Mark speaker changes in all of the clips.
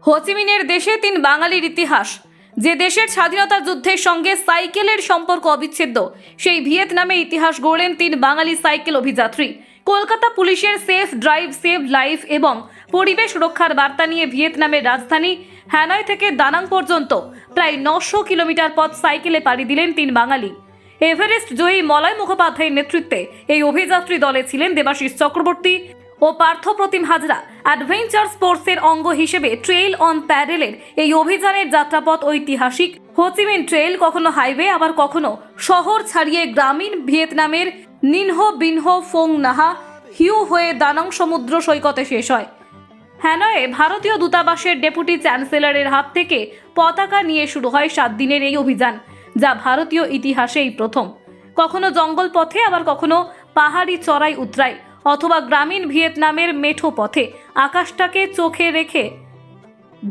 Speaker 1: হোচিমিনের দেশে তিন বাঙালির ইতিহাস। যে দেশের স্বাধীনতা যুদ্ধের সঙ্গে সাইকেলের সম্পর্ক অবিচ্ছেদ্য, সেই ভিয়েতনামে ইতিহাস গড়লেন তিন বাঙালি সাইকেল অভিযাত্রী। কলকাতা পুলিশের সেফ ড্রাইভ সেভ লাইফ এবং পরিবেশ রক্ষার বার্তা নিয়ে ভিয়েতনামের রাজধানী হ্যানয় থেকে দানাং পর্যন্ত প্রায় 900 কিলোমিটার পথ সাইকেলে পাড়ি দিলেন তিন বাঙালি। এভারেস্ট জয়ী মলয় মুখোপাধ্যায়ের নেতৃত্বে এই অভিযাত্রী দলে ছিলেন দেবাশিস চক্রবর্তী ও পার্থপ্রতিম হাজরা। অ্যাডভেঞ্চার স্পোর্টসের অঙ্গ হিসেবে ট্রেইল অন প্যাডেলের এই অভিযানের যাত্রাপথ ঐতিহাসিক। হোচিমিন ট্রেইল কখনো হাইওয়ে, আবার কখনো শহর ছাড়িয়ে গ্রামীণ ভিয়েতনামের নিনহো বিনহো ফোং নাহা হিউ হয়ে দানাং সমুদ্র সৈকতে শেষ হয়। হ্যানয়ে ভারতীয় দূতাবাসের ডেপুটি চ্যান্সেলরের হাত থেকে পতাকা নিয়ে শুরু হয় 7 দিনের এই অভিযান, যা ভারতীয় ইতিহাসেই প্রথম। কখনো জঙ্গল পথে, আবার কখনো পাহাড়ি চড়াই উতরাই, অথবা গ্রামীণ ভিয়েতনামের মেঠো পথে আকাশটাকে চোখে রেখে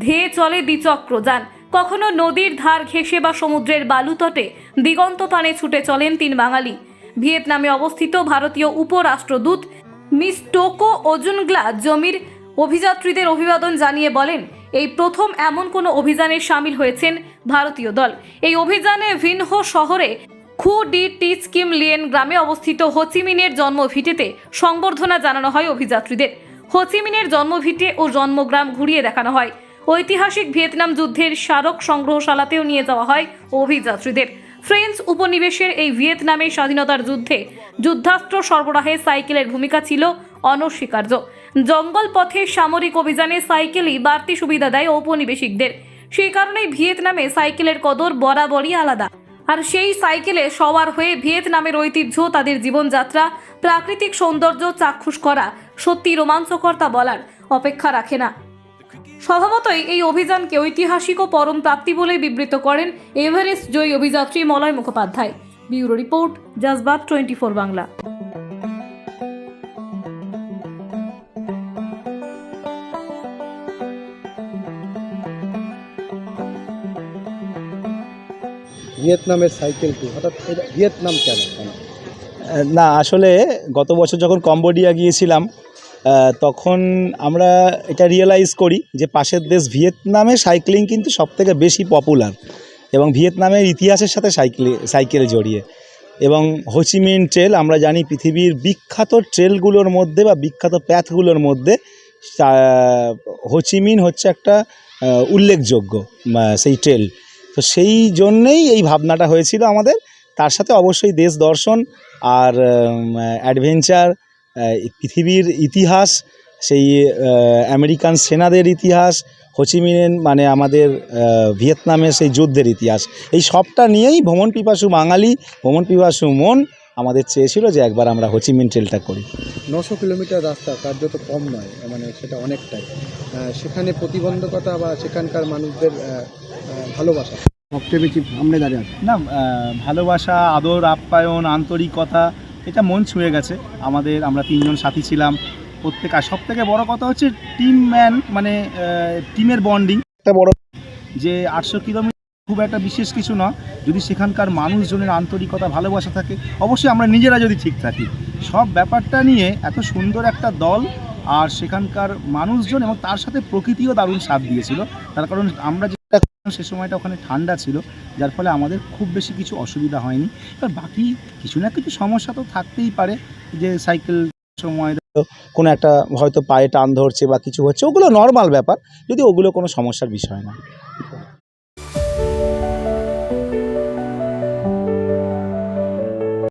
Speaker 1: ধেয়ে চলে দ্বিচক্রযান। কখনো নদীর ধার ঘেঁষে বা সমুদ্রের বালুতটে দিগন্ত পানে ছুটে চলেন তিন বাঙালি। ভিয়েতনামে অবস্থিত ভারতীয় উপরাষ্ট্রদূত মিস টোকো ওজুনগ্লা জমির অভিযাত্রীদের অভিবাদন জানিয়ে বলেন, এই প্রথম এমন কোনো অভিযানে সামিল হয়েছেন ভারতীয় দল। এই অভিযানে ভিনহো শহরে খু ডি টি স্কিম লিয়েন গ্রামে অবস্থিত হোচিমিনের জন্মভিটেতে সংবর্ধনা জানানো হয় অভিযাত্রীদের। হোচিমিনের জন্মভিটে ও জন্মগ্রাম ঘুরিয়ে দেখানো হয়। ঐতিহাসিক ভিয়েতনাম যুদ্ধের স্মারক সংগ্রহশালাতেও নিয়ে যাওয়া হয় অভিযাত্রীদের। ফ্রেঞ্চ উপনিবেশের এই ভিয়েতনামের স্বাধীনতার যুদ্ধে যুদ্ধাস্ত্র সরবরাহে সাইকেলের ভূমিকা ছিল অনস্বীকার্য। জঙ্গল পথে সামরিক অভিযানে সাইকেলই বাড়তি সুবিধা দেয় ঔপনিবেশিকদের। সেই কারণেই ভিয়েতনামে সাইকেলের কদর বরাবরই আলাদা। আর সেই সাইকেলে সওয়ার হয়ে ভিয়েতনামের ঐতিহ্য, তাদের জীবনযাত্রা, প্রাকৃতিক সৌন্দর্য চাক্ষুষ করা সত্যি রোমাঞ্চকর, তা বলার অপেক্ষা রাখে না। স্বভাবতই এই অভিযানকে ঐতিহাসিক ও পরম প্রাপ্তি বলে বিবৃত করেন এভারেস্ট জয়ী অভিযাত্রী মলয় মুখোপাধ্যায়। Bureau report, জজবাত 24 Bangla.
Speaker 2: ভিয়েতনামের সাইকেল কি হঠাৎ ভিয়েতনাম কেন?
Speaker 3: না, আসলে গত বছর যখন কম্বোডিয়া গিয়েছিলাম তখন আমরা এটা রিয়েলাইজ করি যে পাশের দেশ ভিয়েতনামে সাইক্লিং কিন্তু সবথেকে বেশি পপুলার, এবং ভিয়েতনামের ইতিহাসের সাথে সাইকেল জড়িয়ে। এবং হোচিমিন ট্রেল আমরা জানি পৃথিবীর বিখ্যাত ট্রেলগুলোর মধ্যে বা বিখ্যাত প্যাথগুলোর মধ্যে হোচিমিন হচ্ছে একটা উল্লেখযোগ্য সেই ট্রেল। তো সেই জন্যেই এই ভাবনাটা হয়েছিল আমাদের। তার সাথে অবশ্যই দেশ দর্শন আর অ্যাডভেঞ্চার, পৃথিবীর ইতিহাস, সেই আমেরিকান সেনাদের ইতিহাস, হোচিমিন মানে আমাদের ভিয়েতনামের সেই যুদ্ধের ইতিহাস, এই সবটা নিয়েই ভ্রমণ পিপাসু বাঙালি, ভ্রমণ পিপাসু মন আমাদের চেয়েছিল যে একবার আমরা হোচিমিন ট্রেলটা করি।
Speaker 2: 900 কিলোমিটার রাস্তা কার্যত কম নয়, মানে সেটা অনেকটাই। সেখানে প্রতিবন্ধকতা বা সেখানকার মানুষদের ভালোবাসা সবচেয়ে বেশি সামনে দাঁড়িয়ে আছে।
Speaker 3: না, ভালোবাসা, আদর, আপ্যায়ন, আন্তরিকতা, এটা মন ছুঁয়ে গেছে আমাদের। আমরা 3 জন সাথী ছিলাম প্রত্যেক। আর সব থেকে বড়ো কথা হচ্ছে টিম ম্যান, মানে টিমের বন্ডিং একটা বড়। যে 800 কিলোমিটার খুব একটা বিশেষ কিছু নয়, যদি সেখানকার মানুষজনের আন্তরিকতা, ভালোবাসা থাকে, অবশ্যই আমরা নিজেরা যদি ঠিক থাকি, সব ব্যাপারটা নিয়ে এত সুন্দর একটা দল আর সেখানকার মানুষজন, এবং তার সাথে প্রকৃতিও দারুণ সাথ দিয়েছিল। তার কারণ আমরা যেটা সে সময়টা ওখানে ঠান্ডা ছিল, যার ফলে আমাদের খুব বেশি কিছু অসুবিধা হয়নি। এবার বাকি কিছু না কিছু সমস্যা তো থাকতেই পারে, যে সাইকেল সময় কোনো একটা হয়তো পায়ে টান ধরছে বা কিছু হচ্ছে, ওগুলো নর্মাল ব্যাপার, যদি ওগুলো কোনো সমস্যার বিষয় না।